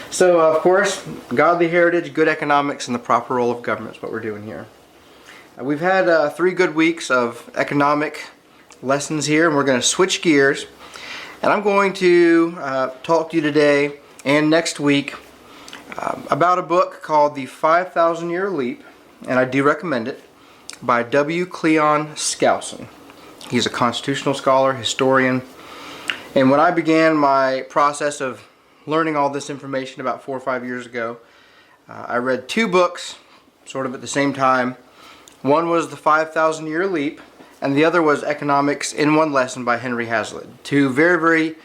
So, of course, godly heritage, good economics, and the proper role of government is what we're doing here. We've had 3 good weeks of economic lessons here, and we're going to switch gears. And I'm going to talk to you today and next week about a book called The 5,000 Year Leap, and I do recommend it, by Cleon Skousen. He's a constitutional scholar, historian, and when I began my process of learning all this information about 4 or 5 years ago, I read 2 books sort of at the same time. One was The 5,000 Year Leap, and the other was Economics in One Lesson by Henry Hazlitt. 2 very, very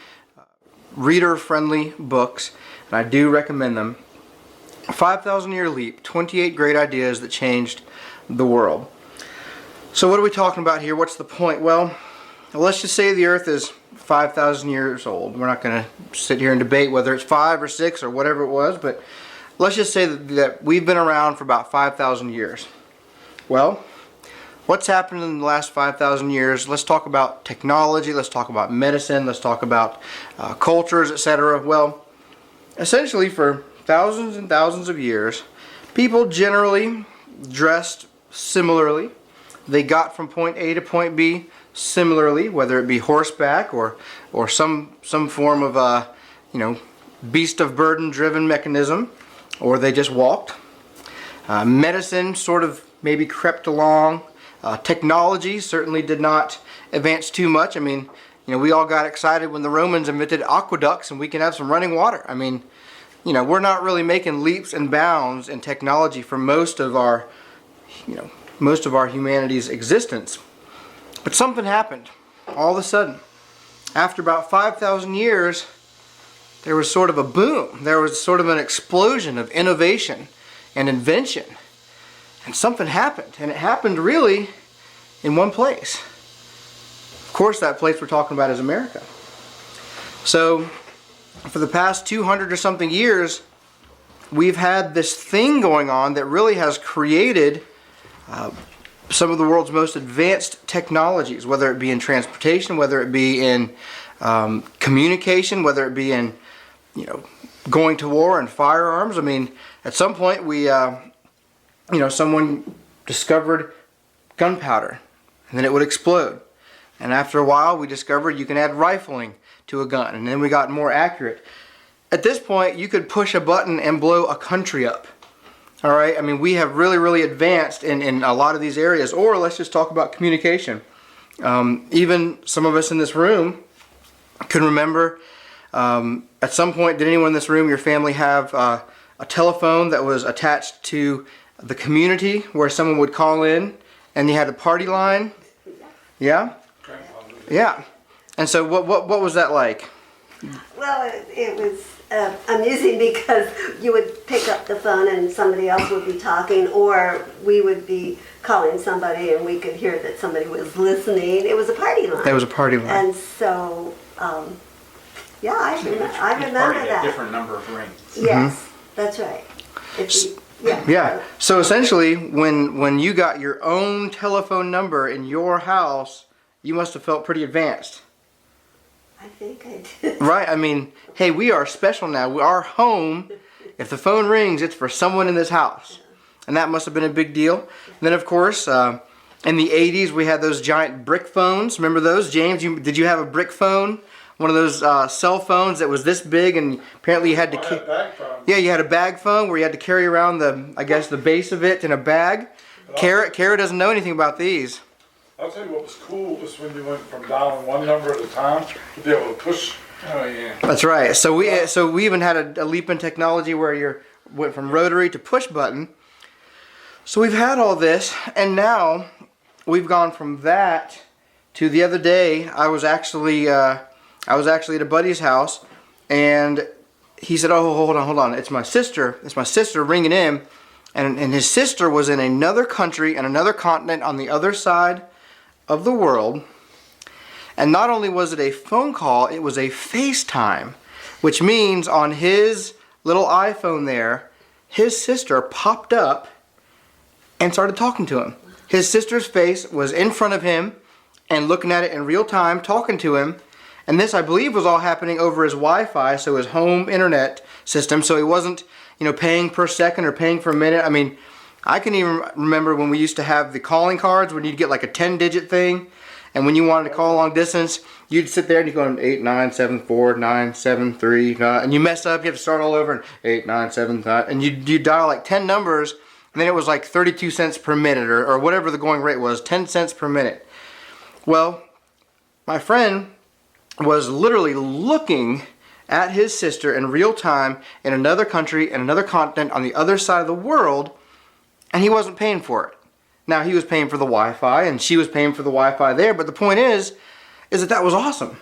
reader-friendly books, and I do recommend them. 5,000 Year Leap, 28 great ideas that changed the world. So what are we talking about here? What's the point? Well, let's just say the Earth is 5,000 years old. We're not going to sit here and debate whether it's 5 or 6 or whatever it was, but let's just say that we've been around for about 5,000 years. Well, what's happened in the last 5,000 years? Let's talk about technology, let's talk about medicine, let's talk about cultures, etc. Well, essentially for thousands and thousands of years, people generally dressed similarly. They got from point A to point B similarly, whether it be horseback or some form of beast of burden driven mechanism, or they just walked. Medicine sort of maybe crept along. Technology certainly did not advance too much. I mean, we all got excited when the Romans invented aqueducts and we can have some running water. I mean, we're not really making leaps and bounds in technology for most of our humanity's existence. But something happened all of a sudden. After about 5,000 years, there was sort of a boom. There was sort of an explosion of innovation and invention. And something happened. And it happened really in one place. Of course, that place we're talking about is America. So, for the past 200 or something years, we've had this thing going on that really has created some of the world's most advanced technologies, whether it be in transportation, whether it be in communication, whether it be in going to war and firearms. I mean, at some point someone discovered gunpowder and then it would explode, and after a while we discovered you can add rifling to a gun, and then we got more accurate. At this point you could push a button and blow a country up. Alright, I mean, we have really, really advanced in a lot of these areas. Or let's just talk about communication. Even some of us in this room can remember, at some point, did anyone in this room, your family, have a telephone that was attached to the community where someone would call in and you had a party line? Yeah? Yeah. And so what was that like? Well, it was amusing because you would pick up the phone and somebody else would be talking, or we would be calling somebody and we could hear that somebody was listening. It was a party line. It was a party line. And so, yeah, I remember that. A different number of rings. Yes, that's right. Yeah. So essentially, when you got your own telephone number in your house, you must have felt pretty advanced. I think I did. Right, I mean, hey, we are special now. Our home, if the phone rings, it's for someone in this house. And that must have been a big deal. And then, of course, in the 80s, we had those giant brick phones. Remember those? James, did you have a brick phone? One of those cell phones that was this big, and apparently you had to... I had a bag phone. Yeah, you had a bag phone where you had to carry around the base of it in a bag. Kara doesn't know anything about these. I'll tell you what was cool was when you went from dialing one number at a time to be able to push. Oh yeah. That's right. So we even had a leap in technology where you went from rotary to push button. So we've had all this, and now we've gone from that to the other day. I was actually at a buddy's house, and he said, "Oh, hold on. It's my sister. It's my sister ringing in," and his sister was in another country and another continent on the other side of the world. And not only was it a phone call, it was a FaceTime, which means on his little iPhone there, his sister popped up and started talking to him. His sister's face was in front of him and looking at it in real time, talking to him. And this, I believe, was all happening over his Wi-Fi, so his home internet system. So he wasn't, paying per second or paying per minute. I mean, I can even remember when we used to have the calling cards when you'd get like a 10-digit thing. And when you wanted to call long distance, you'd sit there and you go 8, 9, 7, 4, 9, 7, 3, and you mess up, you have to start all over and 8, 9, 7, 9, and you dial like 10 numbers, and then it was like 32 cents per minute or whatever the going rate was, 10 cents per minute. Well, my friend was literally looking at his sister in real time in another country, in another continent, on the other side of the world, and he wasn't paying for it. Now, he was paying for the Wi-Fi, and she was paying for the Wi-Fi there, but the point is that was awesome.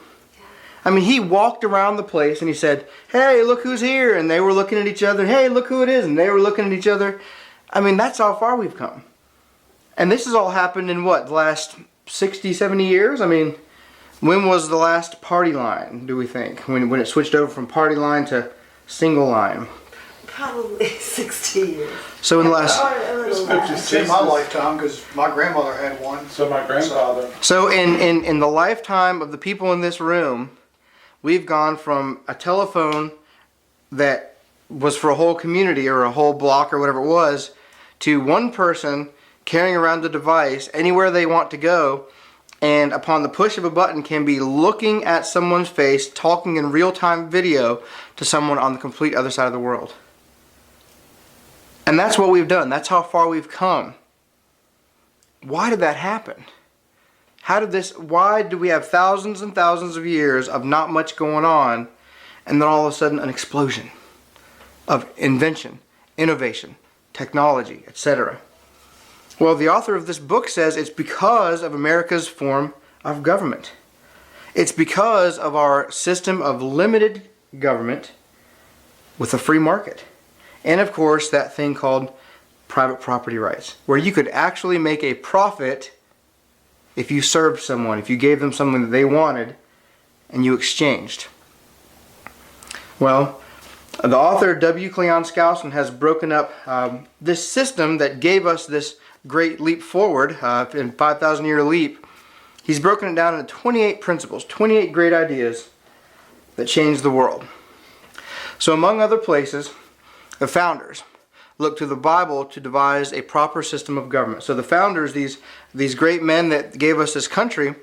I mean, he walked around the place, and he said, hey, look who's here, and they were looking at each other, hey, look who it is, and they were looking at each other. I mean, that's how far we've come. And this has all happened in what, the last 60, 70 years? I mean, when was the last party line, do we think? When it switched over from party line to single line? Probably 60 years. So in the last... It's in my lifetime, because my grandmother had one. So my grandfather. So in the lifetime of the people in this room, we've gone from a telephone that was for a whole community or a whole block or whatever it was, to one person carrying around the device anywhere they want to go, and upon the push of a button can be looking at someone's face, talking in real-time video to someone on the complete other side of the world. And that's what we've done. That's how far we've come. Why did that happen? Why do we have thousands and thousands of years of not much going on, and then all of a sudden an explosion of invention, innovation, technology, etc.? Well, the author of this book says it's because of America's form of government. It's because of our system of limited government with a free market. And of course, that thing called private property rights, where you could actually make a profit if you served someone, if you gave them something that they wanted, and you exchanged. Well, the author, Cleon Skousen, has broken up this system that gave us this great leap forward, in 5,000 year leap. He's broken it down into 28 principles, 28 great ideas that changed the world. So among other places, the founders looked to the Bible to devise a proper system of government. So the founders, these great men that gave us this country,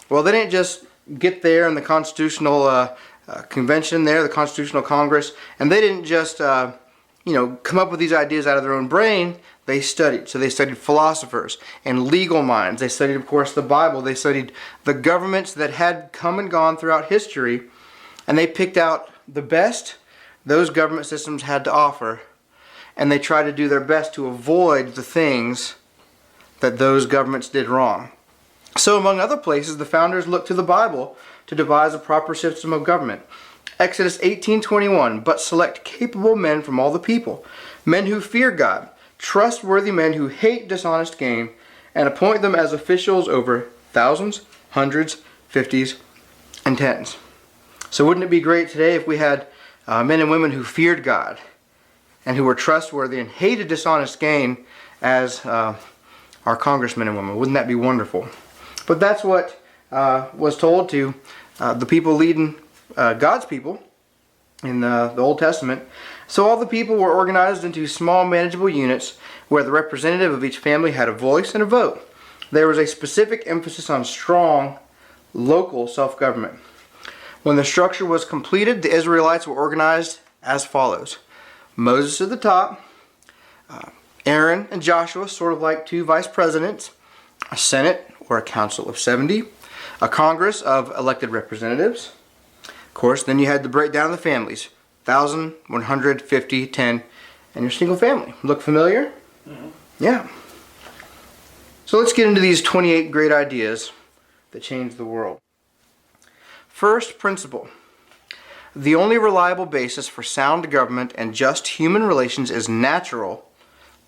well, they didn't just get there in the Constitutional Convention there, the Constitutional Congress, and they didn't just come up with these ideas out of their own brain. They studied. So they studied philosophers and legal minds. They studied, of course, the Bible. They studied the governments that had come and gone throughout history, and they picked out the best those government systems had to offer, and they tried to do their best to avoid the things that those governments did wrong. So among other places, the founders looked to the Bible to devise a proper system of government. Exodus 18:21, but select capable men from all the people, men who fear God, trustworthy men who hate dishonest gain, and appoint them as officials over thousands, hundreds, fifties, and tens. So wouldn't it be great today if we had men and women who feared God and who were trustworthy and hated dishonest gain as our congressmen and women? Wouldn't that be wonderful? But that's what was told to the people leading God's people in the Old Testament. So all the people were organized into small manageable units where the representative of each family had a voice and a vote. There was a specific emphasis on strong local self-government. When the structure was completed, the Israelites were organized as follows. Moses at the top, Aaron and Joshua, sort of like two vice presidents, a Senate or a council of 70, a Congress of elected representatives. Of course, then you had the breakdown of the families, 1,000, 100, 50, 10, and your single family. Look familiar? Mm-hmm. Yeah. So let's get into these 28 great ideas that changed the world. First principle. The only reliable basis for sound government and just human relations is natural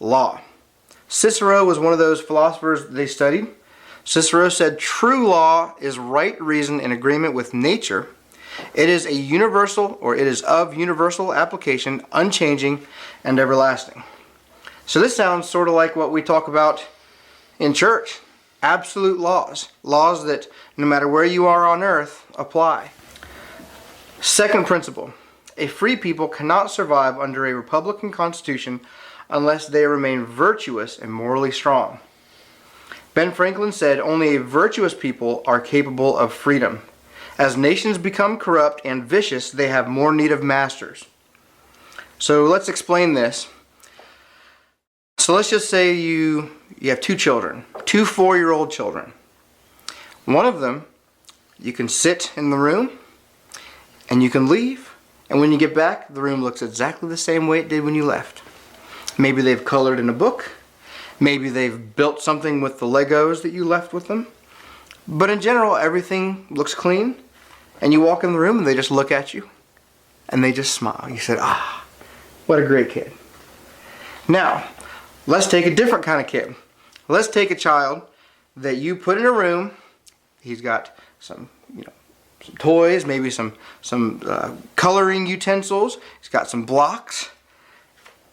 law. Cicero was one of those philosophers they studied. Cicero said, true law is right reason in agreement with nature. It is a universal, or it is of universal application, unchanging and everlasting. So this sounds sort of like what we talk about in church. Absolute laws. Laws that no matter where you are on earth apply. Second principle. a free people cannot survive under a republican constitution unless they remain virtuous and morally strong. Ben Franklin said only a virtuous people are capable of freedom. As nations become corrupt and vicious, they have more need of masters. So let's explain this. So let's just say you have two children, two 4-year-old children. One of them, you can sit in the room and you can leave, and when you get back, the room looks exactly the same way it did when you left. Maybe they've colored in a book. Maybe they've built something with the Legos that you left with them. But in general, everything looks clean, and you walk in the room and they just look at you and they just smile. You said, ah, what a great kid. Now, let's take a different kind of kid. Let's take a child that you put in a room. He's got some toys, maybe some coloring utensils. He's got some blocks,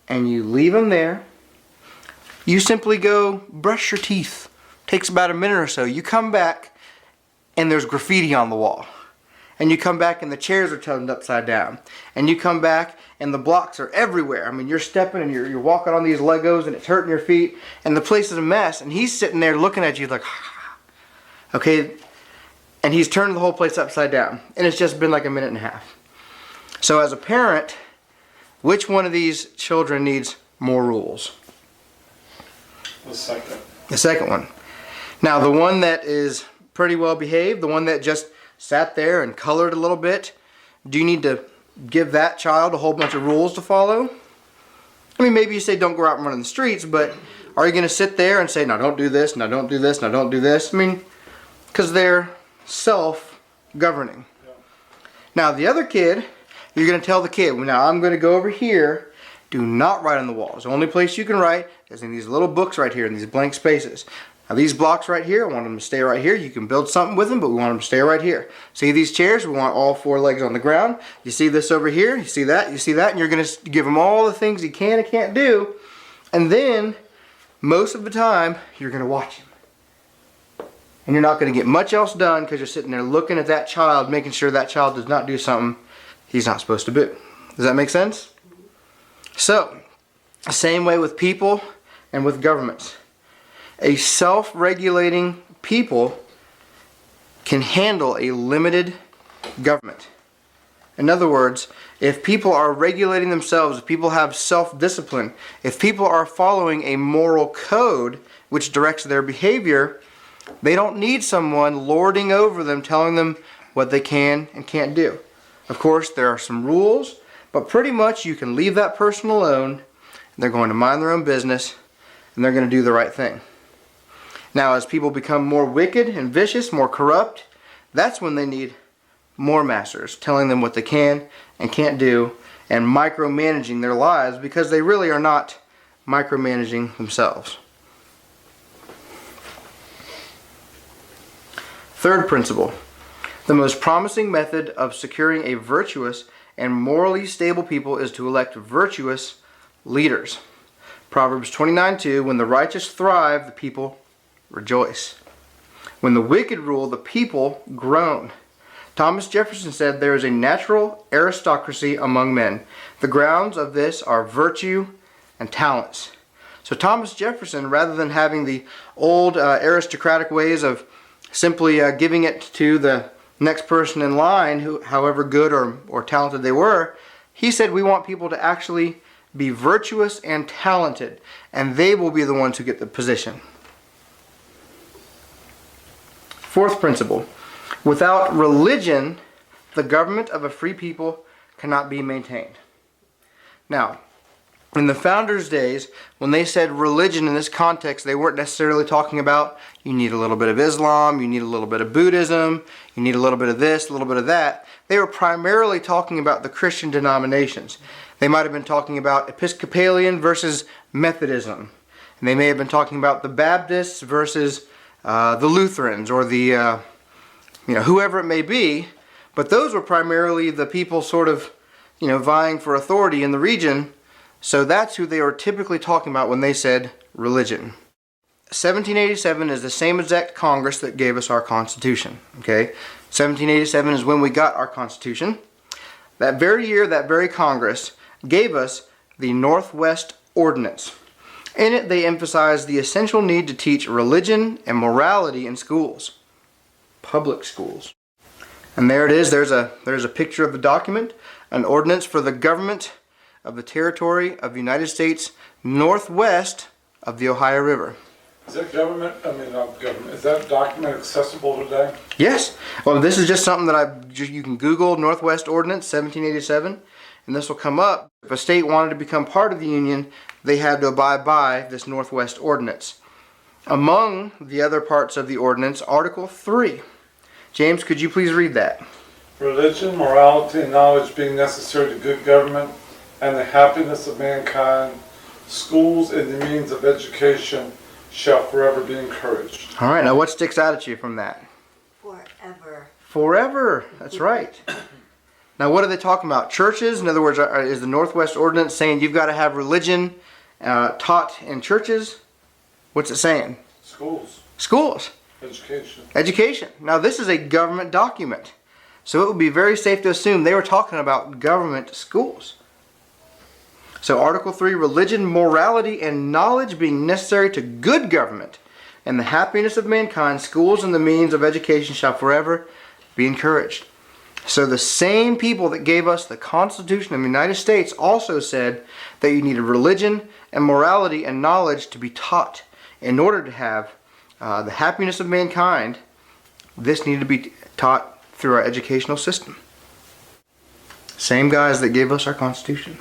and you leave him there. You simply go brush your teeth. Takes about a minute or so. You come back and there's graffiti on the wall. And you come back and the chairs are turned upside down. And you come back and the blocks are everywhere. I mean, you're stepping and you're walking on these Legos and it's hurting your feet and the place is a mess, and he's sitting there looking at you like, okay, and he's turned the whole place upside down. And it's just been like a minute and a half. So as a parent, which one of these children needs more rules? The second. The second one. Now, the one that is pretty well behaved, the one that just sat there and colored a little bit, do you need to give that child a whole bunch of rules to follow? I mean, maybe you say don't go out and run in the streets, but are you going to sit there and say, no, don't do this, no, don't do this, no, don't do this? I mean, because they're self-governing. Yeah. Now, the other kid, you're going to tell the kid, well, now I'm going to go over here. Do not write on the walls. The only place you can write is in these little books right here, in these blank spaces. Now these blocks right here, I want them to stay right here. You can build something with them, but we want them to stay right here. See these chairs? We want all 4 legs on the ground. You see this over here? You see that? You see that? And you're going to give them all the things he can and can't do. And then, most of the time, you're going to watch him. And you're not going to get much else done because you're sitting there looking at that child, making sure that child does not do something he's not supposed to do. Does that make sense? So, the same way with people and with governments. A self-regulating people can handle a limited government. In other words, if people are regulating themselves, if people have self-discipline, if people are following a moral code which directs their behavior, they don't need someone lording over them, telling them what they can and can't do. Of course, there are some rules, but pretty much you can leave that person alone. They're going to mind their own business, and they're going to do the right thing. Now, as people become more wicked and vicious, more corrupt, that's when they need more masters, telling them what they can and can't do, and micromanaging their lives, because they really are not micromanaging themselves. Third principle. The most promising method of securing a virtuous and morally stable people is to elect virtuous leaders. Proverbs 29:2, when the righteous thrive, the people rejoice. When the wicked rule, the people groan. Thomas Jefferson said there is a natural aristocracy among men. The grounds of this are virtue and talents. So Thomas Jefferson, rather than having the old aristocratic ways of simply giving it to the next person in line, who, however good or talented they were, he said we want people to actually be virtuous and talented, and they will be the ones who get the position. Fourth principle. Without religion, the government of a free people cannot be maintained. Now, in the founders' days, when they said religion in this context, they weren't necessarily talking about you need a little bit of Islam, you need a little bit of Buddhism, you need a little bit of this, a little bit of that. They were primarily talking about the Christian denominations. They might have been talking about Episcopalian versus Methodism. And they may have been talking about the Baptists versus the Lutherans, or the whoever it may be. But those were primarily the people sort of vying for authority in the region. So that's who they were typically talking about when they said religion. 1787 is the same exact Congress that gave us our Constitution. Okay, 1787 is when we got our Constitution. That very year, that very Congress gave us the Northwest Ordinance. In it, they emphasized the essential need to teach religion and morality in schools, public schools. And there it is. There's a picture of the document, an ordinance for the government of the territory of the United States northwest of the Ohio River. Is that not government, is that document accessible today? Yes. Well, this is just something that you can Google Northwest Ordinance 1787, and this will come up. If a state wanted to become part of the Union, they had to abide by this Northwest Ordinance. Among the other parts of the ordinance, Article 3. James, could you please read that? Religion, morality, and knowledge being necessary to good government and the happiness of mankind, schools and the means of education shall forever be encouraged. All right, now what sticks out at you from that? Forever. Forever, that's right. Now what are they talking about? Churches? In other words, is the Northwest Ordinance saying you've got to have religion taught in churches? What's it saying? Schools. Schools. Education. Education. Now this is a government document. So it would be very safe to assume they were talking about government schools. So Article 3, religion, morality, and knowledge being necessary to good government and the happiness of mankind, schools and the means of education shall forever be encouraged. So the same people that gave us the Constitution of the United States also said that you needed religion and morality and knowledge to be taught in order to have the happiness of mankind. This needed to be taught through our educational system. Same guys that gave us our Constitution.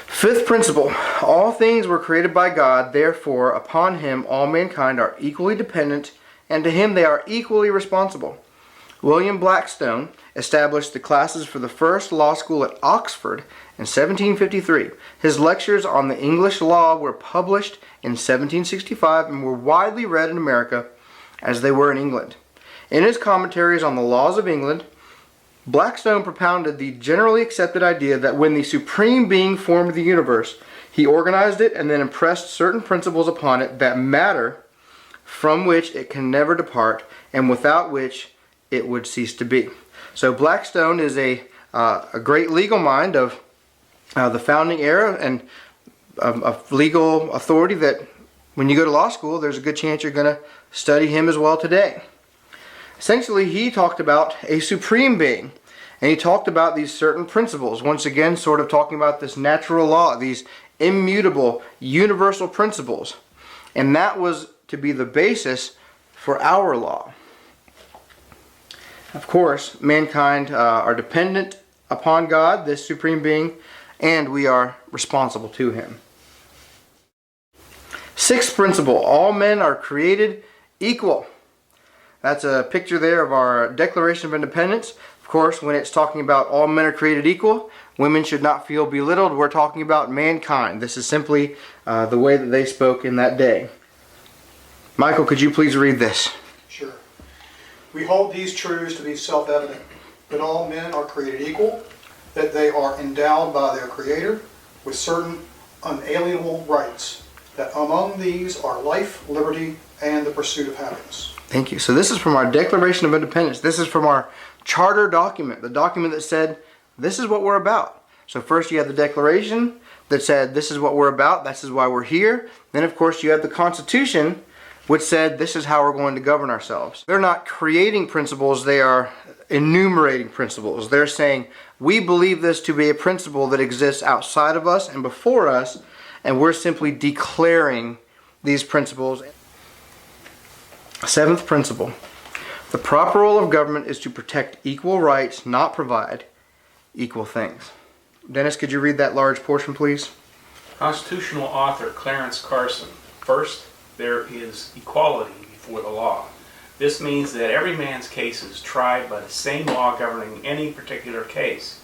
Fifth principle, all things were created by God, therefore upon him all mankind are equally dependent, and to him they are equally responsible. William Blackstone established the classes for the first law school at Oxford in 1753. His lectures on the English law were published in 1765 and were widely read in America as they were in England. In his commentaries on the laws of England, Blackstone propounded the generally accepted idea that when the Supreme Being formed the universe, he organized it and then impressed certain principles upon it that matter, from which it can never depart and without which it would cease to be. So Blackstone is a great legal mind of the founding era and of legal authority that when you go to law school, there's a good chance you're going to study him as well today. Essentially, he talked about a supreme being, and he talked about these certain principles. Once again, sort of talking about this natural law, these immutable, universal principles. And that was to be the basis for our law. Of course, mankind are dependent upon God, this supreme being, and we are responsible to him. Sixth principle, all men are created equal. That's a picture there of our Declaration of Independence. Of course, when it's talking about all men are created equal, women should not feel belittled. We're talking about mankind. This is simply the way that they spoke in that day. Michael, could you please read this? Sure. We hold these truths to be self-evident, that all men are created equal, that they are endowed by their Creator with certain unalienable rights, that among these are life, liberty, and the pursuit of happiness. Thank you. So this is from our Declaration of Independence. This is from our charter document, the document that said, this is what we're about. So first you have the Declaration that said, this is what we're about, this is why we're here. Then of course you have the Constitution, which said, this is how we're going to govern ourselves. They're not creating principles, they are enumerating principles. They're saying, we believe this to be a principle that exists outside of us and before us, and we're simply declaring these principles. Seventh principle, the proper role of government is to protect equal rights, not provide equal things. Dennis, could you read that large portion, please? Constitutional author Cleon Skousen. First, there is equality before the law. This means that every man's case is tried by the same law governing any particular case.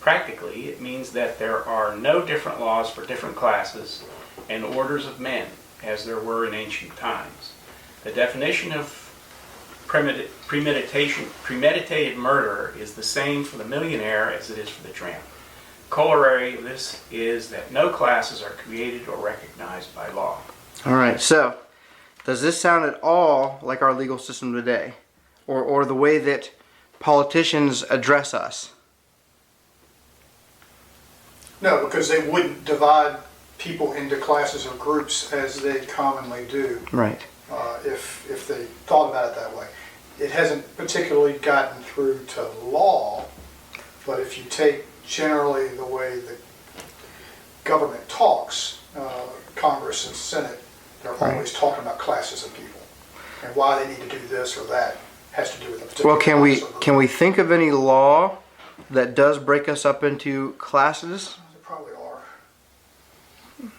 Practically, it means that there are no different laws for different classes and orders of men, as there were in ancient times. The definition of premeditated murder is the same for the millionaire as it is for the tramp. Corollary of this is that no classes are created or recognized by law. All right, so does this sound at all like our legal system today? Or the way that politicians address us? No, because they wouldn't divide people into classes or groups as they commonly do, Right. if they thought about it that way. It hasn't particularly gotten through to law, but if you take generally the way the government talks, Congress and Senate, they're always talking about classes of people. And why they need to do this or that has to do with a particular Well, class or group. can we think of any law that does break us up into classes? There probably are.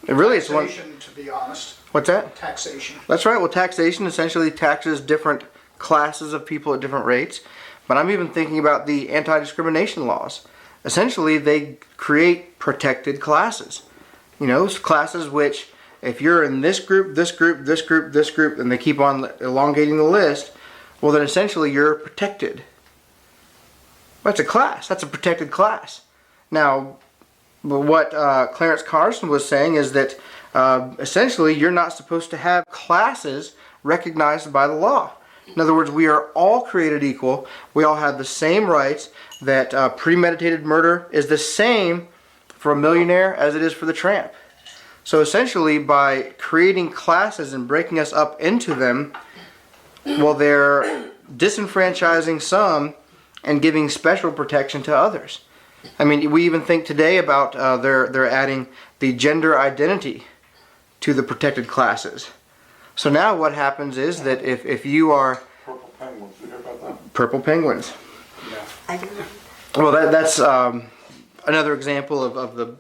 It really is one. Taxation, to be honest. What's that? Taxation. That's right. Well, taxation essentially taxes different classes of people at different rates. But I'm even thinking about the anti-discrimination laws. Essentially, they create protected classes. You know, classes which, if you're in this group, this group, this group, this group, and they keep on elongating the list, well, then essentially you're protected. That's a class. That's a protected class. Now, what Cleon Skousen was saying is that essentially you're not supposed to have classes recognized by the law. In other words, we are all created equal. We all have the same rights. That premeditated murder is the same for a millionaire as it is for the tramp. So essentially, by creating classes and breaking us up into them, well, they're disenfranchising some and giving special protection to others. I mean, we even think today about they're adding the gender identity to the protected classes. So now what happens is that if you are Purple penguins, you hear about that? purple penguins, I don't know. well, that's another example of the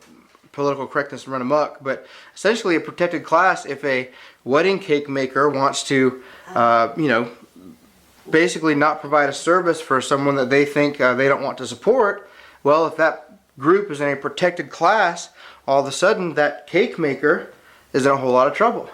political correctness run amok. But essentially, a protected class, if a wedding cake maker wants to, basically not provide a service for someone that they think they don't want to support, well, if that group is in a protected class, all of a sudden that cake maker is in a whole lot of trouble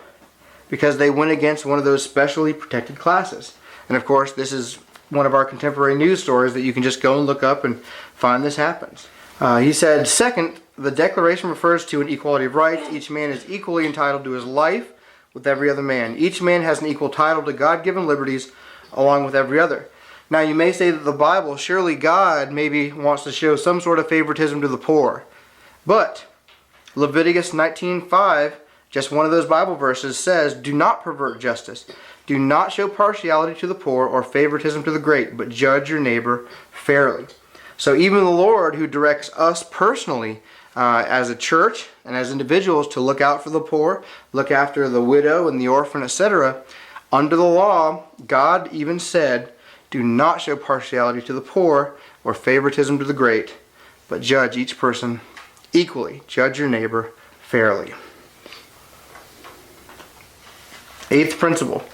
because they went against one of those specially protected classes. And of course, this is one of our contemporary news stories that you can just go and look up and find this happens. He said, second, the Declaration refers to an equality of rights. Each man is equally entitled to his life with every other man. Each man has an equal title to God-given liberties along with every other. Now, you may say that the Bible, surely God maybe wants to show some sort of favoritism to the poor. But Leviticus 19:5, just one of those Bible verses, says, do not pervert justice. Do not show partiality to the poor or favoritism to the great, but judge your neighbor fairly. So even the Lord, who directs us personally as a church and as individuals to look out for the poor, look after the widow and the orphan, etc., under the law, God even said, do not show partiality to the poor or favoritism to the great, but judge each person equally. Judge your neighbor fairly. Eighth principle.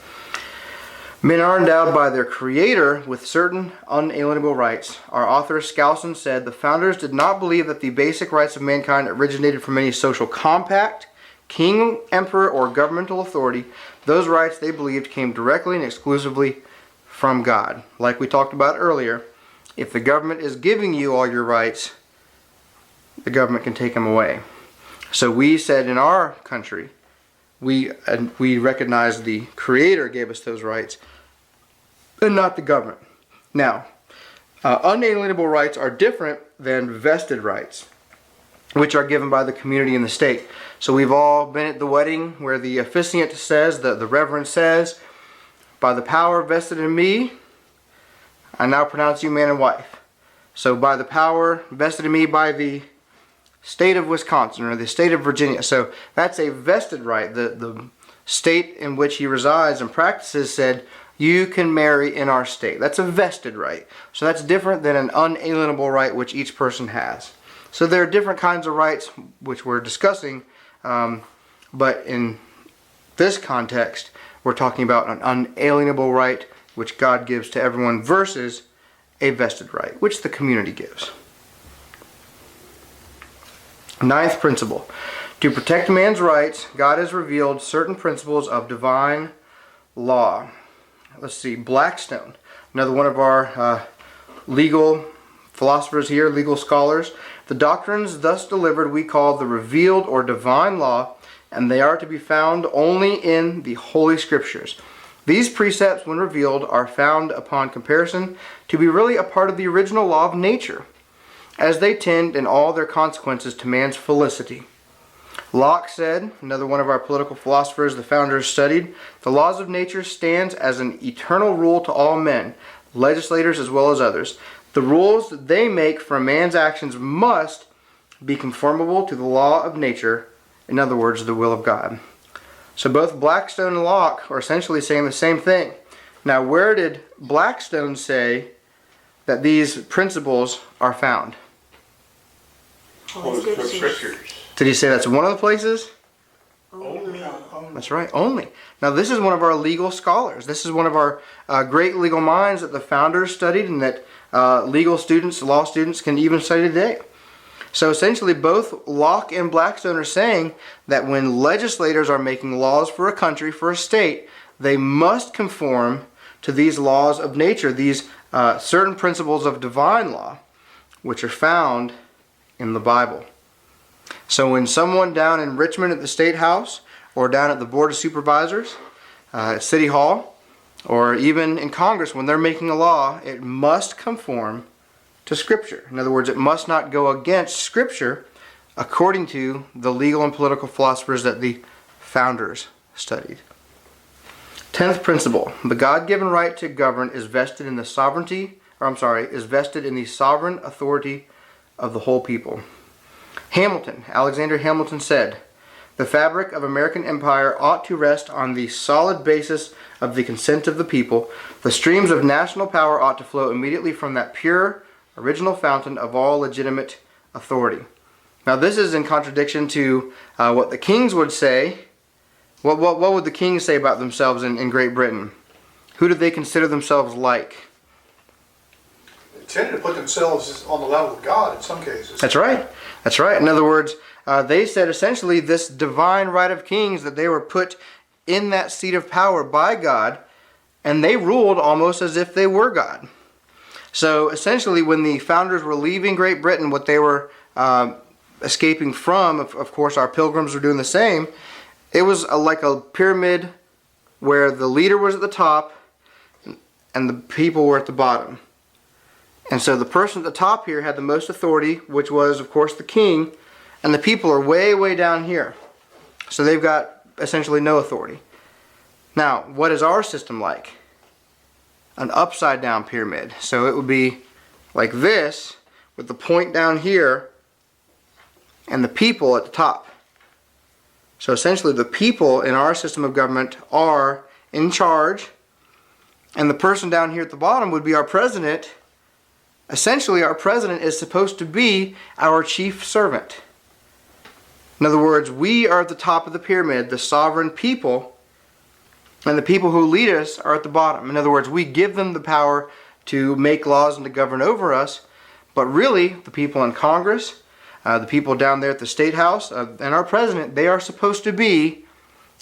Men are endowed by their Creator with certain unalienable rights. Our author Skousen said the founders did not believe that the basic rights of mankind originated from any social compact, king, emperor, or governmental authority. Those rights, they believed, came directly and exclusively from God. Like we talked about earlier, if the government is giving you all your rights, the government can take them away. So we said in our country, we recognize the Creator gave us those rights, and not the government. Now, unalienable rights are different than vested rights, which are given by the community and the state. So we've all been at the wedding where the officiant says, the reverend says, by the power vested in me, I now pronounce you man and wife. So by the power vested in me by the state of Wisconsin or the state of Virginia. So that's a vested right. The state in which he resides and practices said, you can marry in our state. That's a vested right. So that's different than an unalienable right which each person has. So there are different kinds of rights which we're discussing, but in this context, we're talking about an unalienable right which God gives to everyone versus a vested right, which the community gives. Ninth principle. To protect man's rights, God has revealed certain principles of divine law. Let's see, Blackstone, another one of our legal philosophers here, legal scholars. The doctrines thus delivered we call the revealed or divine law, and they are to be found only in the Holy Scriptures. These precepts, when revealed, are found upon comparison to be really a part of the original law of nature. as they tend in all their consequences to man's felicity. Locke said, another one of our political philosophers the founders studied, the laws of nature stands as an eternal rule to all men, legislators as well as others. The rules that they make for a man's actions must be conformable to the law of nature, in other words, the will of God. So both Blackstone and Locke are essentially saying the same thing. Now, where did Blackstone say that these principles are found? Holy Scriptures. Did he say that's one of the places? Only. That's right, only. Now, this is one of our legal scholars. This is one of our great legal minds that the founders studied and that legal students, law students can even study today. So essentially, both Locke and Blackstone are saying that when legislators are making laws for a country, for a state, they must conform to these laws of nature, these certain principles of divine law, which are found in the Bible. So when someone down in Richmond at the State House, or down at the Board of Supervisors, at City Hall, or even in Congress, when they're making a law, it must conform to Scripture. In other words, it must not go against Scripture according to the legal and political philosophers that the founders studied. 10th principle, the God-given right to govern is vested in the sovereignty, is vested in the sovereign authority of the whole people. Alexander Hamilton said, the fabric of American empire ought to rest on the solid basis of the consent of the people. The streams of national power ought to flow immediately from that pure, original fountain of all legitimate authority. Now this is in contradiction to what the kings would say. What would the kings say about themselves in Great Britain? Who did they consider themselves like? They tended to put themselves on the level of God in some cases. That's right. That's right. In other words, they said essentially this divine right of kings, that they were put in that seat of power by God, and they ruled almost as if they were God. So essentially, when the founders were leaving Great Britain, what they were escaping from, of course our pilgrims were doing the same, it was like a pyramid where the leader was at the top and the people were at the bottom. And so the person at the top here had the most authority, which was, of course, the king, and the people are way, way down here. So they've got essentially no authority. Now, what is our system like? An upside down pyramid. So it would be like this, with the point down here, and the people at the top. So essentially the people in our system of government are in charge, and the person down here at the bottom would be our president. Essentially, our president is supposed to be our chief servant. In other words, we are at the top of the pyramid, the sovereign people, and the people who lead us are at the bottom. In other words, we give them the power to make laws and to govern over us, but really, the people in Congress, the people down there at the State House, and our president, they are supposed to be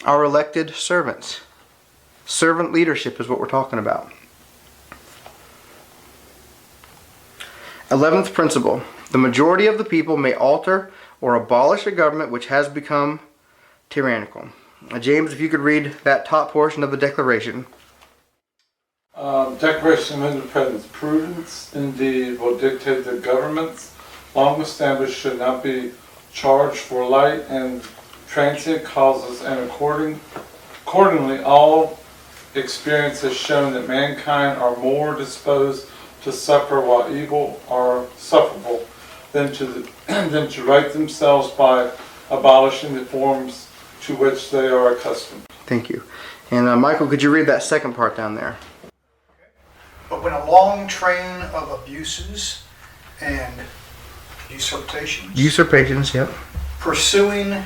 our elected servants. Servant leadership is what we're talking about. 11th principle, the majority of the people may alter or abolish a government which has become tyrannical. James, if you could read that top portion of the Declaration. Declaration of Independence. Prudence indeed will dictate that governments long established should not be charged for light and transient causes, and accordingly all experience has shown that mankind are more disposed to suffer while evil are sufferable than to right themselves by abolishing the forms to which they are accustomed. Thank you. And Michael, could you read that second part down there? But when a long train of abuses and usurpations, yep. pursuing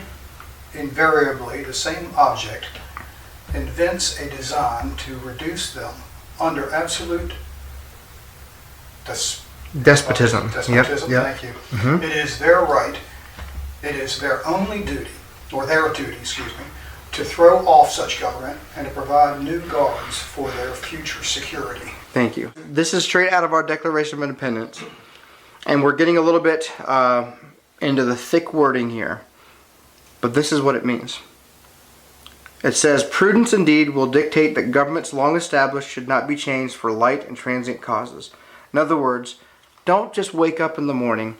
invariably the same object, invents a design to reduce them under absolute Despotism. Yep. Thank you. Mm-hmm. It is their right, it is their only duty, or their duty, to throw off such government and to provide new guards for their future security. Thank you. This is straight out of our Declaration of Independence, and we're getting a little bit into the thick wording here, but this is what it means. It says, prudence indeed will dictate that governments long established should not be changed for light and transient causes. In other words, don't just wake up in the morning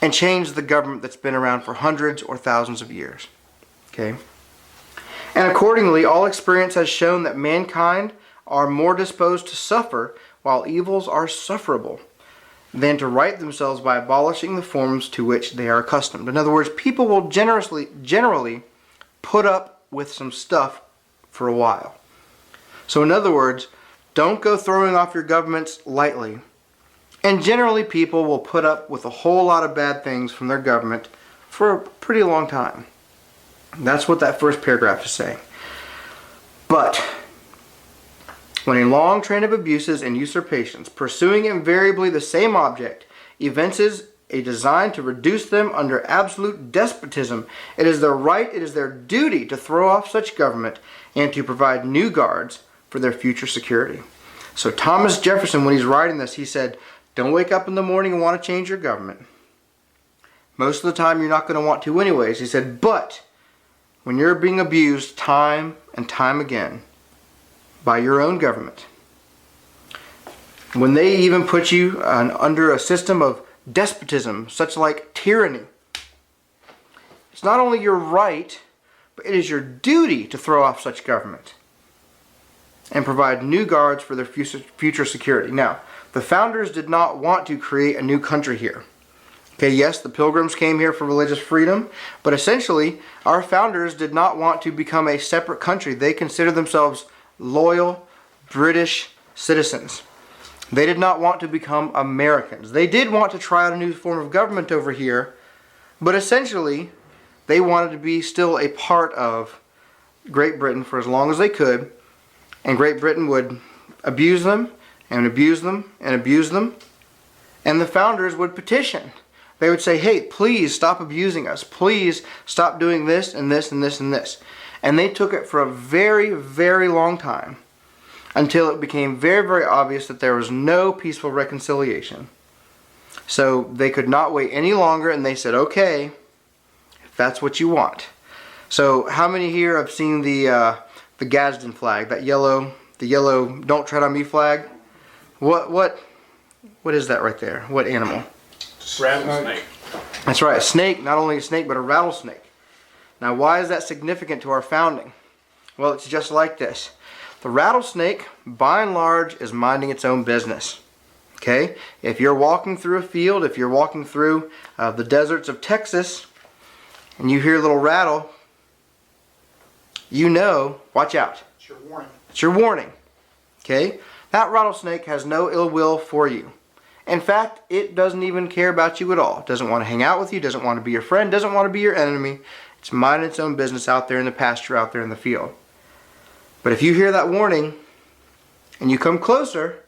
and change the government that's been around for hundreds or thousands of years. Okay? And accordingly, all experience has shown that mankind are more disposed to suffer while evils are sufferable than to right themselves by abolishing the forms to which they are accustomed. In other words, people will generally put up with some stuff for a while. So in other words, don't go throwing off your governments lightly. And generally people will put up with a whole lot of bad things from their government for a pretty long time. That's what that first paragraph is saying. But when a long train of abuses and usurpations, pursuing invariably the same object, evinces a design to reduce them under absolute despotism, it is their right, it is their duty to throw off such government and to provide new guards for their future security. So Thomas Jefferson, when he's writing this, he said, don't wake up in the morning and want to change your government. Most of the time you're not going to want to anyways. He said, but when you're being abused time and time again by your own government, when they even put you under a system of despotism, such like tyranny, it's not only your right, but it is your duty to throw off such government and provide new guards for their future security. Now, the founders did not want to create a new country here. Okay, yes, the Pilgrims came here for religious freedom, but essentially, our founders did not want to become a separate country. They considered themselves loyal British citizens. They did not want to become Americans. They did want to try out a new form of government over here, but essentially, they wanted to be still a part of Great Britain for as long as they could, and Great Britain would abuse them, and abuse them, and abuse them, and the founders would petition. They would say, hey, please stop abusing us. Please stop doing this and this and this and this. And they took it for a very, very long time until it became very, very obvious that there was no peaceful reconciliation. So they could not wait any longer, and they said, okay, if that's what you want. So how many here have seen the Gadsden flag, the yellow "Don't Tread on Me" flag? What is that right there? What animal? Rattlesnake. That's right, a snake. Not only a snake, but a rattlesnake. Now, why is that significant to our founding? Well, it's just like this. The rattlesnake, by and large, is minding its own business. Okay? If you're walking through a field, if you're walking through the deserts of Texas, and you hear a little rattle, you know, watch out. It's your warning. It's your warning. Okay? That rattlesnake has no ill will for you. In fact, it doesn't even care about you at all. It doesn't want to hang out with you, doesn't want to be your friend, doesn't want to be your enemy. It's minding its own business out there in the pasture, out there in the field. But if you hear that warning and you come closer,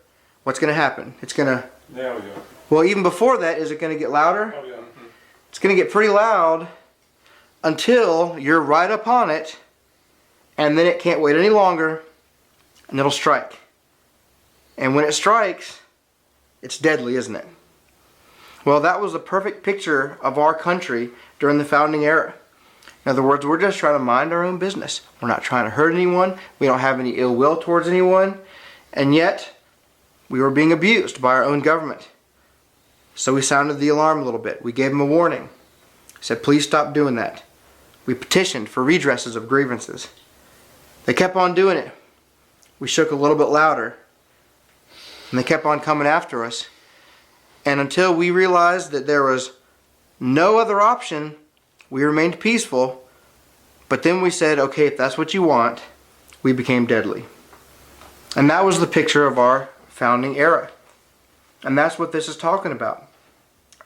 what's going to happen? It's going to... There we go. Well, even before that, is it going to get louder? Oh, yeah. It's going to get pretty loud until you're right up on it, and then it can't wait any longer, and it'll strike. And when it strikes, it's deadly, isn't it? Well, that was the perfect picture of our country during the founding era. In other words, we're just trying to mind our own business. We're not trying to hurt anyone. We don't have any ill will towards anyone. And yet, we were being abused by our own government. So we sounded the alarm a little bit. We gave them a warning. We said, please stop doing that. We petitioned for redresses of grievances. They kept on doing it. We shook a little bit louder. And they kept on coming after us. And until we realized that there was no other option, we remained peaceful. But then we said, okay, if that's what you want, we became deadly. And that was the picture of our founding era. And that's what this is talking about.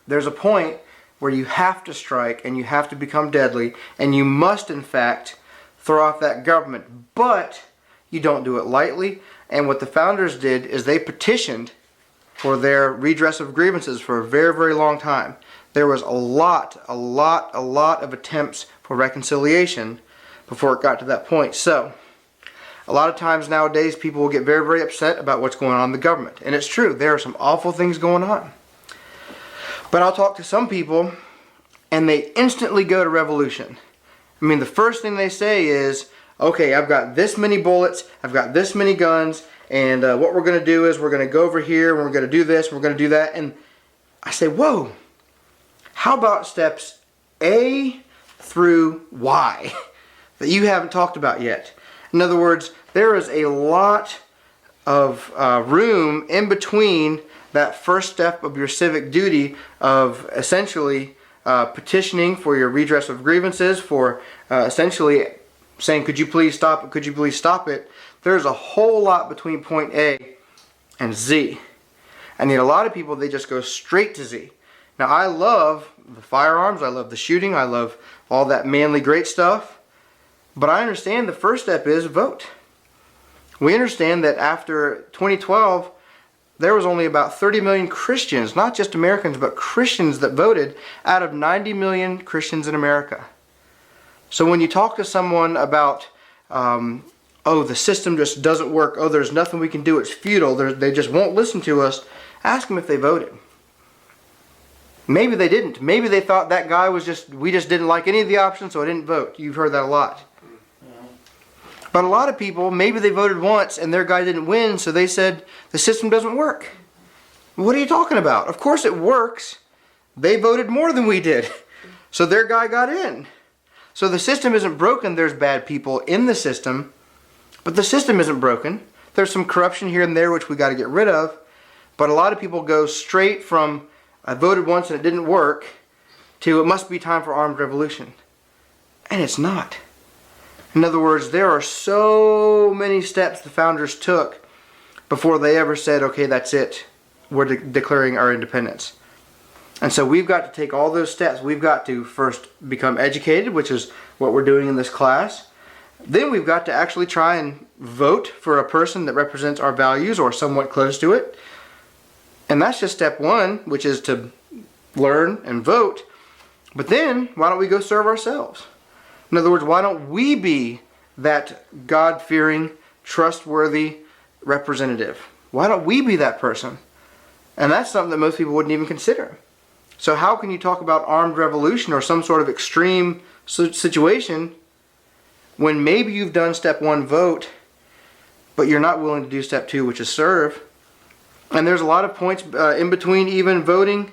There's a point where you have to strike and you have to become deadly, and you must, in fact, throw off that government. But you don't do it lightly. And what the founders did is they petitioned for their redress of grievances for a very, very long time. There was a lot of attempts for reconciliation before it got to that point. So, a lot of times nowadays people will get very, very upset about what's going on in the government. And it's true, there are some awful things going on. But I'll talk to some people and they instantly go to revolution. I mean, the first thing they say is, okay, I've got this many bullets, I've got this many guns, and what we're going to do is we're going to go over here, and we're going to do this, and we're going to do that. And I say, whoa, how about steps A through Y that you haven't talked about yet? In other words, there is a lot of room in between that first step of your civic duty of essentially petitioning for your redress of grievances, for essentially saying, could you please stop it, could you please stop it? There's a whole lot between point A and Z. And yet a lot of people, they just go straight to Z. Now I love the firearms, I love the shooting, I love all that manly great stuff, but I understand the first step is vote. We understand that after 2012, there was only about 30 million Christians, not just Americans, but Christians that voted out of 90 million Christians in America. So when you talk to someone about, oh, the system just doesn't work, oh, there's nothing we can do, it's futile, they just won't listen to us, ask them if they voted. Maybe they didn't. Maybe they thought that guy was we just didn't like any of the options, so I didn't vote. You've heard that a lot. But a lot of people, maybe they voted once and their guy didn't win, so they said the system doesn't work. What are you talking about? Of course it works. They voted more than we did, so their guy got in. So the system isn't broken. There's bad people in the system, but the system isn't broken. There's some corruption here and there which we got to get rid of, but a lot of people go straight from I voted once and it didn't work to it must be time for armed revolution. And it's not. In other words, there are so many steps the founders took before they ever said, okay, that's it. We're declaring our independence. And so we've got to take all those steps. We've got to first become educated, which is what we're doing in this class. Then we've got to actually try and vote for a person that represents our values or somewhat close to it. And that's just step one, which is to learn and vote. But then, why don't we go serve ourselves? In other words, why don't we be that God-fearing, trustworthy representative? Why don't we be that person? And that's something that most people wouldn't even consider. So how can you talk about armed revolution or some sort of extreme situation when maybe you've done step one, vote, but you're not willing to do step two, which is serve? And there's a lot of points in between even voting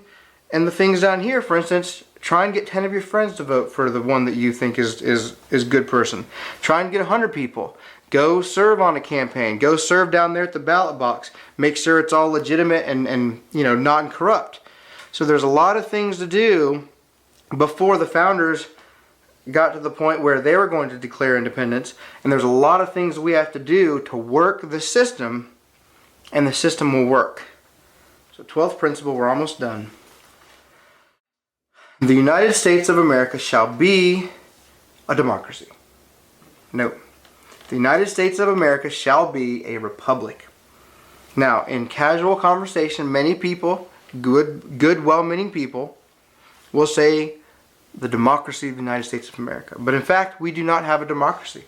and the things down here. For instance, try and get 10 of your friends to vote for the one that you think is a good person. Try and get 100 people. Go serve on a campaign. Go serve down there at the ballot box. Make sure it's all legitimate and not corrupt. So there's a lot of things to do before the founders got to the point where they were going to declare independence. And there's a lot of things we have to do to work the system, and the system will work. So 12th principle, we're almost done. The United States of America shall be a democracy. No. The United States of America shall be a republic. Now, in casual conversation, many people, good well-meaning people, will say the democracy of the United States of America. But in fact, we do not have a democracy.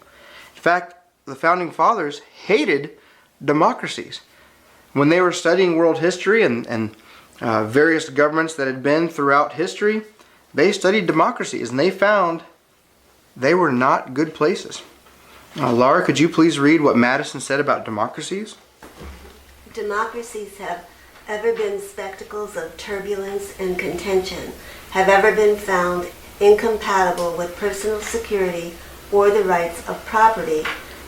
In fact, the Founding Fathers hated democracies. When they were studying world history and various governments that had been throughout history, they studied democracies and they found they were not good places. Laura, could you please read what Madison said about democracies? Democracies have ever been spectacles of turbulence and contention, have ever been found incompatible with personal security or the rights of property,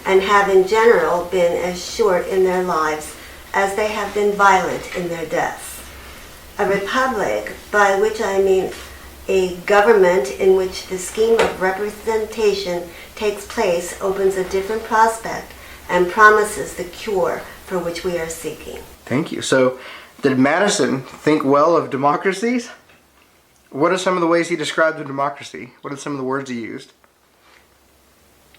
and have in general been as short in their lives as they have been violent in their deaths. A republic, by which I mean a government in which the scheme of representation takes place, opens a different prospect and promises the cure for which we are seeking. Thank you. So, did Madison think well of democracies? What are some of the ways he described a democracy? What are some of the words he used?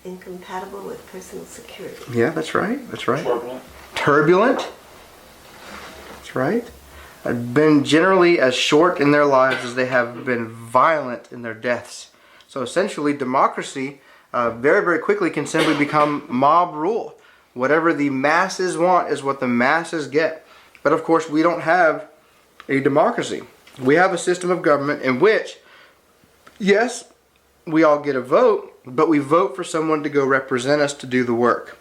Incompatible with personal security. Yeah, that's right. That's right. Turbulent. Turbulent. That's right. Have been generally as short in their lives as they have been violent in their deaths. So essentially, democracy very, very quickly can simply become mob rule. Whatever the masses want is what the masses get. But of course, we don't have a democracy. We have a system of government in which, yes, we all get a vote, but we vote for someone to go represent us to do the work.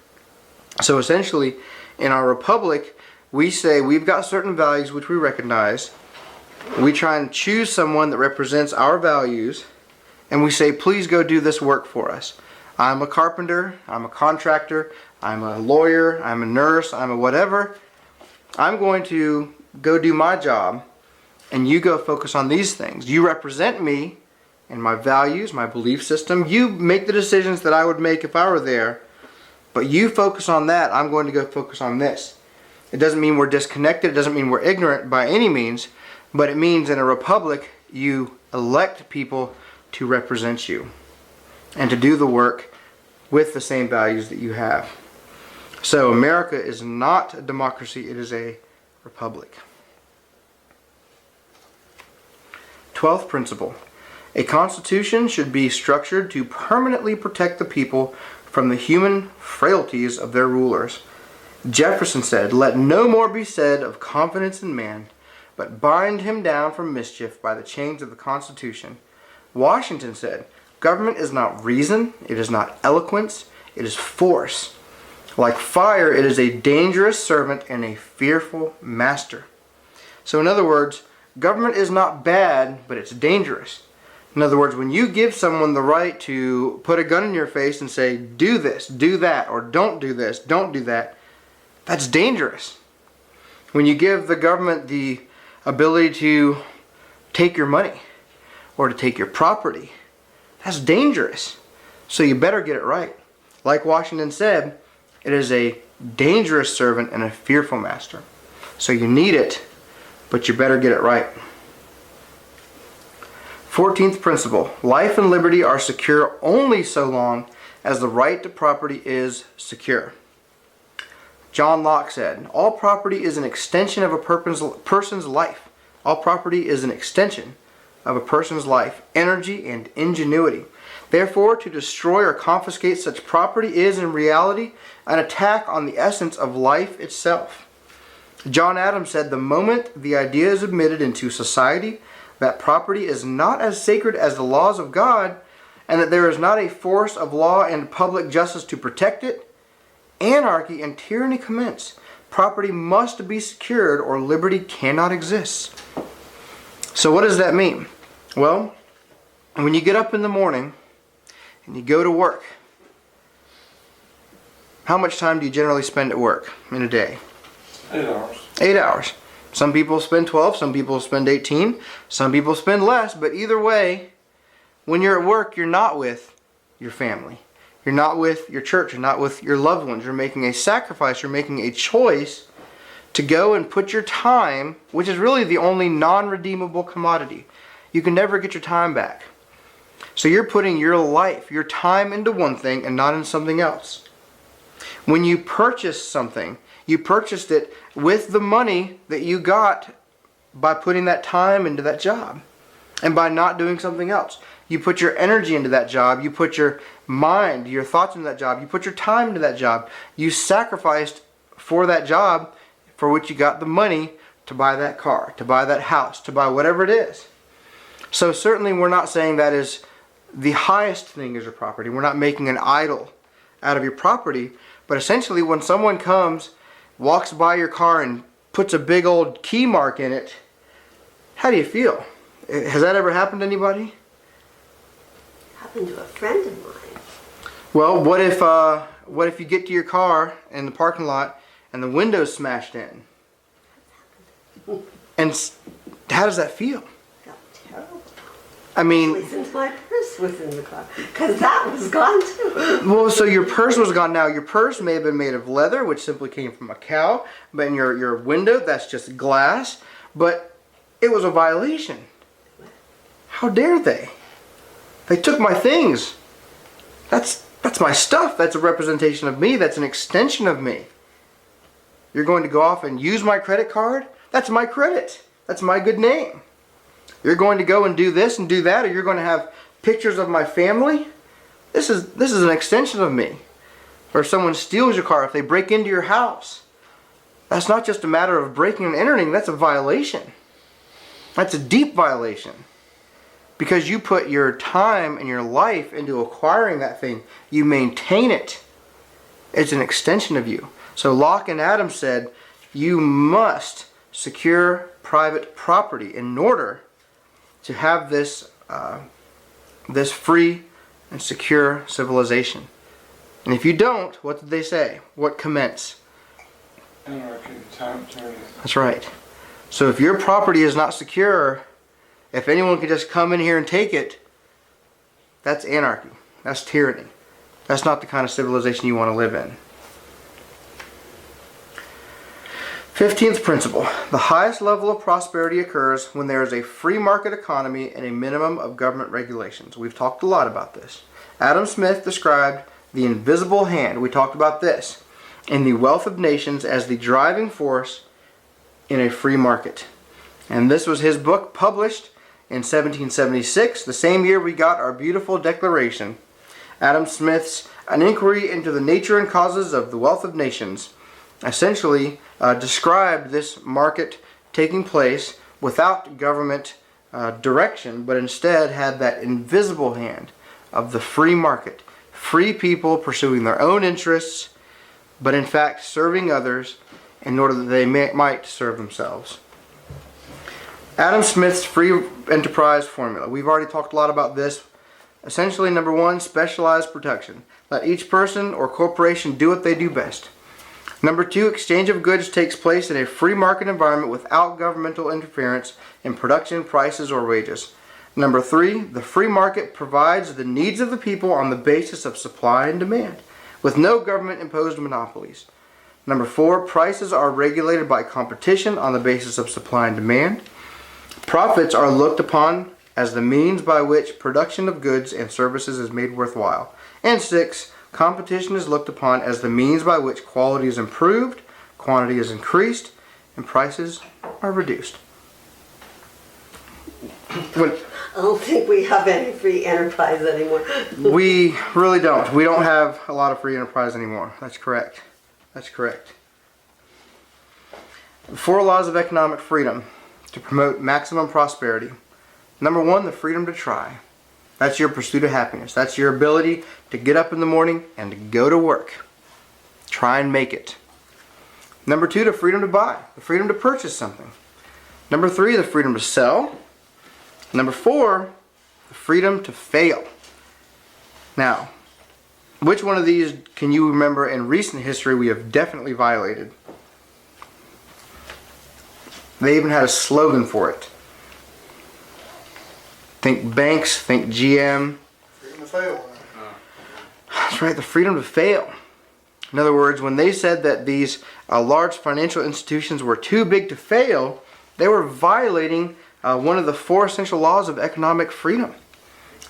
So essentially, in our republic, we say we've got certain values which we recognize, We try and choose someone that represents our values, and we say, please go do this work for us. I'm a carpenter, I'm a contractor, I'm a lawyer, I'm a nurse, I'm a whatever. I'm going to go do my job, and you go focus on these things. You represent me and my values, my belief system. You make the decisions that I would make if I were there, but you focus on that. I'm going to go focus on this. It doesn't mean we're disconnected. It doesn't mean we're ignorant by any means, but it means in a republic, you elect people to represent you and to do the work with the same values that you have. So America is not a democracy, it is a republic. 12th principle. A constitution should be structured to permanently protect the people from the human frailties of their rulers. Jefferson said, "Let no more be said of confidence in man, but bind him down from mischief by the chains of the Constitution." Washington said, "Government is not reason, it is not eloquence, it is force. Like fire, it is a dangerous servant and a fearful master." So in other words, government is not bad, but it's dangerous. In other words, when you give someone the right to put a gun in your face and say, do this, do that, or don't do this, don't do that, that's dangerous. When you give the government the ability to take your money or to take your property, that's dangerous. So you better get it right. Like Washington said, it is a dangerous servant and a fearful master. So you need it, but you better get it right. 14th principle. Life and liberty are secure only so long as the right to property is secure. John Locke said, "All property is an extension of a person's life. All property is an extension of a person's life, energy, and ingenuity. Therefore, to destroy or confiscate such property is in reality an attack on the essence of life itself." John Adams said, "The moment the idea is admitted into society that property is not as sacred as the laws of God, and that there is not a force of law and public justice to protect it, anarchy and tyranny commence. Property must be secured or liberty cannot exist." So what does that mean? Well, when you get up in the morning and you go to work, how much time do you generally spend at work in a day? 8 hours. 8 hours. Some people spend 12, some people spend 18, some people spend less, but either way, when you're at work, you're not with your family. You're not with your church, you're not with your loved ones. You're making a sacrifice, you're making a choice to go and put your time, which is really the only non-redeemable commodity. You can never get your time back. So you're putting your life, your time into one thing and not in something else. When you purchase something, you purchased it with the money that you got by putting that time into that job and by not doing something else. You put your energy into that job, you put your mind, your thoughts into that job, you put your time into that job. You sacrificed for that job for which you got the money to buy that car, to buy that house, to buy whatever it is. So certainly we're not saying that is the highest thing as your property. We're not making an idol out of your property, but essentially when someone comes, walks by your car and puts a big old key mark in it, how do you feel? Has that ever happened to anybody? Happened to a friend of mine. Well, what if you get to your car in the parking lot and the window's smashed in? And how does that feel? Felt terrible. I mean, Since my purse was in the car, because that was gone too. well, so your purse was gone. Now, your purse may have been made of leather, which simply came from a cow, but in your window, that's just glass. But it was a violation. How dare they? They took my things. That's my stuff. That's a representation of me. That's an extension of me. You're going to go off and use my credit card? That's my credit. That's my good name. You're going to go and do this and do that, or you're going to have pictures of my family? This is an extension of me. Or if someone steals your car, if they break into your house, that's not just a matter of breaking and entering, that's a violation. That's a deep violation. Because you put your time and your life into acquiring that thing. You maintain it. It's an extension of you. So Locke and Adams said, you must secure private property in order to have this this free and secure civilization. And if you don't, what did they say? What commence? Anarchy, tyranny. That's right. So if your property is not secure, if anyone can just come in here and take it, that's anarchy. That's tyranny. That's not the kind of civilization you want to live in. 15th principle. The highest level of prosperity occurs when there is a free market economy and a minimum of government regulations. We've talked a lot about this. Adam Smith described the invisible hand, we talked about this, in the wealth of nations as the driving force in a free market. And this was his book, published in 1776, the same year we got our beautiful Declaration. Adam Smith's An Inquiry into the Nature and Causes of the Wealth of Nations essentially described this market taking place without government direction, but instead had that invisible hand of the free market. Free people pursuing their own interests, but in fact serving others in order that they might serve themselves. Adam Smith's free enterprise formula. We've already talked a lot about this. Essentially, number one, specialized protection. Let each person or corporation do what they do best. Number two, exchange of goods takes place in a free market environment without governmental interference in production, prices, or wages. Number three, the free market provides the needs of the people on the basis of supply and demand, with no government-imposed monopolies. Number four, prices are regulated by competition on the basis of supply and demand. Profits are looked upon as the means by which production of goods and services is made worthwhile. And six, competition is looked upon as the means by which quality is improved, quantity is increased, and prices are reduced. I don't think we have any free enterprise anymore. We really don't. We don't have a lot of free enterprise anymore. That's correct. That's correct. The 4 laws of economic freedom to promote maximum prosperity. Number one, the freedom to try. That's your pursuit of happiness. That's your ability to get up in the morning and to go to work. Try and make it. Number two, the freedom to buy. The freedom to purchase something. Number three, the freedom to sell. Number four, the freedom to fail. Now, which one of these can you remember in recent history we have definitely violated? They even had a slogan for it. Think banks, think GM. Freedom to fail. That's right, the freedom to fail. In other words, when they said that these large financial institutions were too big to fail, they were violating one of the 4 essential laws of economic freedom.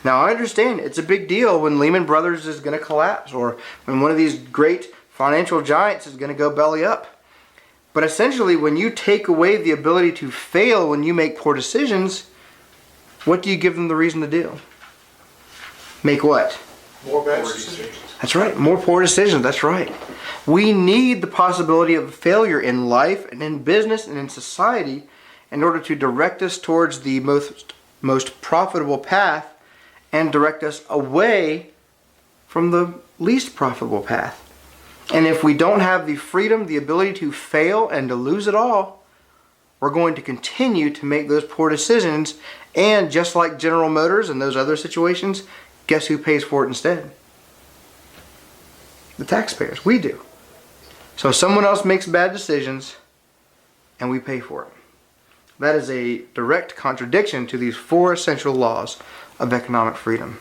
Now, I understand it's a big deal when Lehman Brothers is going to collapse or when one of these great financial giants is going to go belly up. But essentially, when you take away the ability to fail when you make poor decisions, what do you give them the reason to do? Make what? More bad decisions. That's right, more poor decisions, that's right. We need the possibility of failure in life and in business and in society in order to direct us towards the most profitable path and direct us away from the least profitable path. And if we don't have the freedom, the ability to fail and to lose it all, we're going to continue to make those poor decisions. And just like General Motors and those other situations, guess who pays for it instead? The taxpayers. We do. So someone else makes bad decisions and we pay for it. That is a direct contradiction to these 4 essential laws of economic freedom.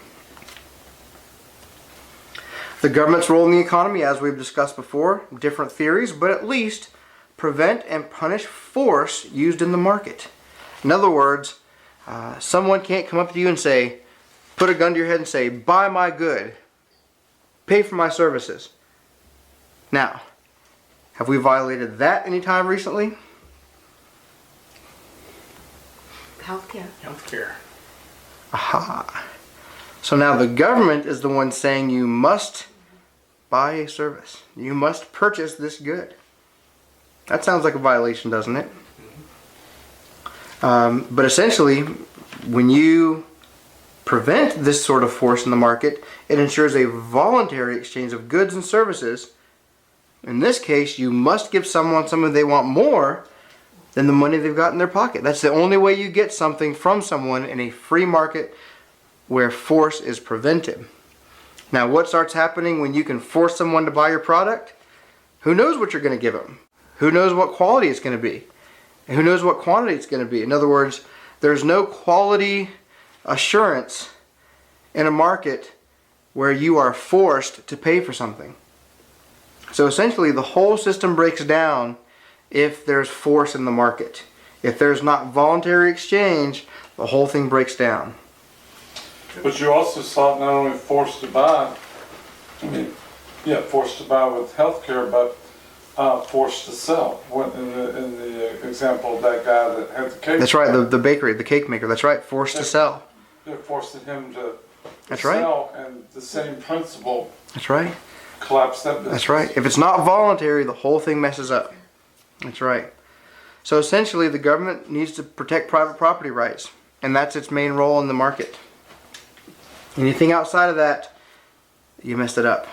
The government's role in the economy, as we've discussed before, different theories, but at least prevent and punish force used in the market. In other words, someone can't come up to you and say, put a gun to your head and say, buy my good, pay for my services. Now, have we violated that any time recently? Healthcare. Healthcare. Aha. So now the government is the one saying you must buy a service. You must purchase this good. That sounds like a violation, doesn't it? But essentially, when you prevent this sort of force in the market, it ensures a voluntary exchange of goods and services. In this case, you must give someone something they want more than the money they've got in their pocket. That's the only way you get something from someone in a free market where force is prevented. Now, what starts happening when you can force someone to buy your product? Who knows what you're going to give them? Who knows what quality it's going to be? And who knows what quantity it's going to be? In other words, there's no quality assurance in a market where you are forced to pay for something. So essentially, the whole system breaks down if there's force in the market. If there's not voluntary exchange, the whole thing breaks down. But you also saw not only forced to buy, forced to buy with healthcare, but forced to sell. In the example of that guy that had the cake. That's right, the bakery, the cake maker. That's right, forced to sell. They're forcing him to That's right. sell, and the same principle That's right. collapsed that business. That's right. If it's not voluntary, the whole thing messes up. That's right. So essentially, the government needs to protect private property rights, and that's its main role in the market. Anything outside of that, you messed it up.